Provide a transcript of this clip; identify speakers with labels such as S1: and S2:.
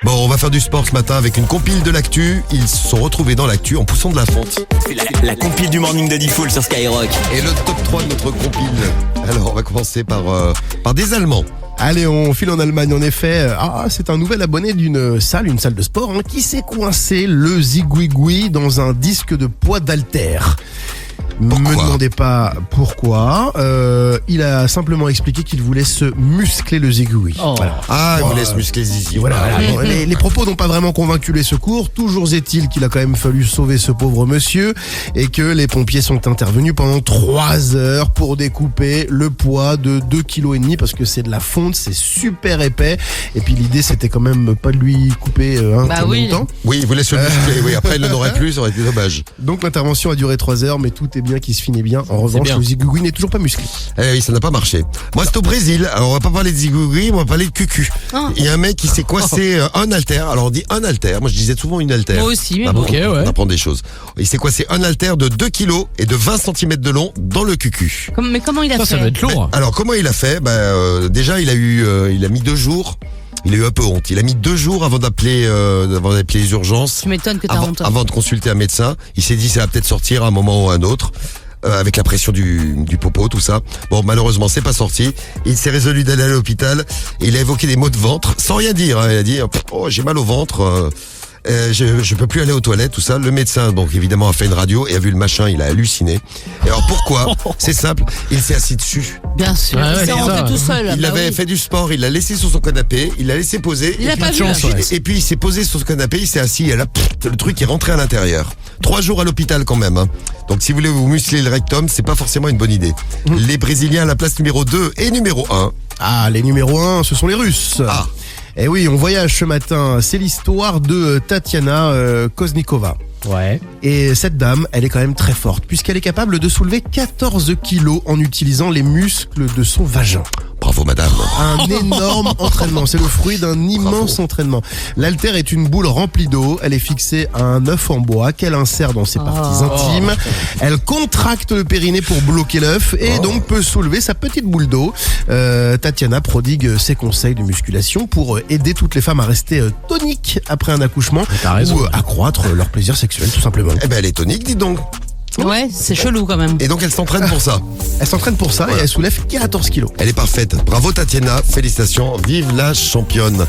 S1: Bon, on va faire du sport ce matin avec une compile de l'actu. Ils se sont retrouvés dans l'actu en poussant de la fonte.
S2: La compile du morning de Diffoul sur Skyrock.
S1: Et le top 3 de notre compile. Alors, on va commencer par des Allemands.
S3: Allez, on file en Allemagne en effet. C'est un nouvel abonné d'une salle, une salle de sport, qui s'est coincé le zigouigoui dans un disque de poids d'haltère.
S1: Pourquoi ?
S3: Me demandez pas pourquoi. Il a simplement expliqué qu'il voulait se muscler le zigouigoui. Voilà.
S1: Ah, il vous laisse muscler zizi.
S3: Voilà. Bon, les propos n'ont pas vraiment convaincu les secours. Toujours est-il qu'il a quand même fallu sauver ce pauvre monsieur et que les pompiers sont intervenus pendant 3 heures pour découper le poids de 2,5 kg parce que c'est de la fonte, c'est super épais. Et puis l'idée c'était quand même pas de lui couper en même temps.
S1: Oui, il voulait se muscler. Oui, après il ne l'aurait plus, ça aurait été dommage.
S3: Donc l'intervention a duré 3 heures, mais tout est bien qui se finit bien. En revanche, le zigouigoui n'est toujours pas musclé.
S1: Eh oui, ça n'a pas marché. Moi, c'est au Brésil. Alors, on va pas parler de zigouigoui, on va parler de cucu. Il y a un mec qui s'est coincé un haltère. Alors, on dit un haltère. Moi, je disais souvent une haltère.
S4: Moi aussi, mais
S1: bon.
S4: ouais.
S1: On apprend des choses. Il s'est coincé un haltère de 2 kg et de 20 cm de long dans le cucu.
S4: Mais comment il a fait?
S5: Ça doit être lourd.
S1: Alors, comment il a fait? Déjà, il a mis 2 jours. Il a eu un peu honte. Il a mis 2 jours avant d'appeler les urgences.
S4: Tu m'étonnes que t'as honte.
S1: Avant de consulter un médecin. Il s'est dit, ça va peut-être sortir à un moment ou à un autre. Avec la pression du popo, tout ça. Bon, malheureusement, c'est pas sorti. Il s'est résolu d'aller à l'hôpital. Et il a évoqué des maux de ventre, sans rien dire. Il a dit, j'ai mal au ventre. Je peux plus aller aux toilettes, tout ça. Le médecin, donc évidemment, a fait une radio et a vu le machin. Il a halluciné. Et alors pourquoi? C'est simple. Il s'est assis dessus.
S4: Bien sûr.
S5: Ouais,
S4: il s'est
S5: c'est
S4: rentré
S5: ça.
S4: tout seul.
S1: Il avait fait du sport. Il l'a laissé sur son canapé. Il l'a laissé poser.
S4: Il a pas vu.
S1: Et puis il s'est posé sur ce canapé. Il s'est assis. Et là, le truc est rentré à l'intérieur. 3 jours à l'hôpital quand même. Donc si vous voulez vous muscler le rectum, c'est pas forcément une bonne idée. Les Brésiliens à la place numéro 2 et numéro 1.
S3: Les numéros 1, ce sont les Russes. Eh oui, on voyage ce matin. C'est l'histoire de Tatiana Koznikova.
S5: Ouais.
S3: Et cette dame, elle est quand même très forte, puisqu'elle est capable de soulever 14 kilos en utilisant les muscles de son vagin.
S1: Bravo madame.
S3: Un énorme entraînement, c'est le fruit d'un immense entraînement. L'haltère est une boule remplie d'eau, elle est fixée à un œuf en bois qu'elle insère dans ses parties intimes. Elle contracte le périnée pour bloquer l'œuf et donc peut soulever sa petite boule d'eau. Tatiana prodigue ses conseils de musculation pour aider toutes les femmes à rester toniques après un accouchement ou accroître leur plaisir sexuel tout simplement.
S1: Eh ben elle est tonique, dis donc.
S4: Ouais, c'est chelou quand même.
S1: Et donc elle s'entraîne pour ça.
S3: Elle s'entraîne pour ça et elle soulève 14 kilos.
S1: Elle est parfaite. Bravo Tatiana, félicitations, vive la championne.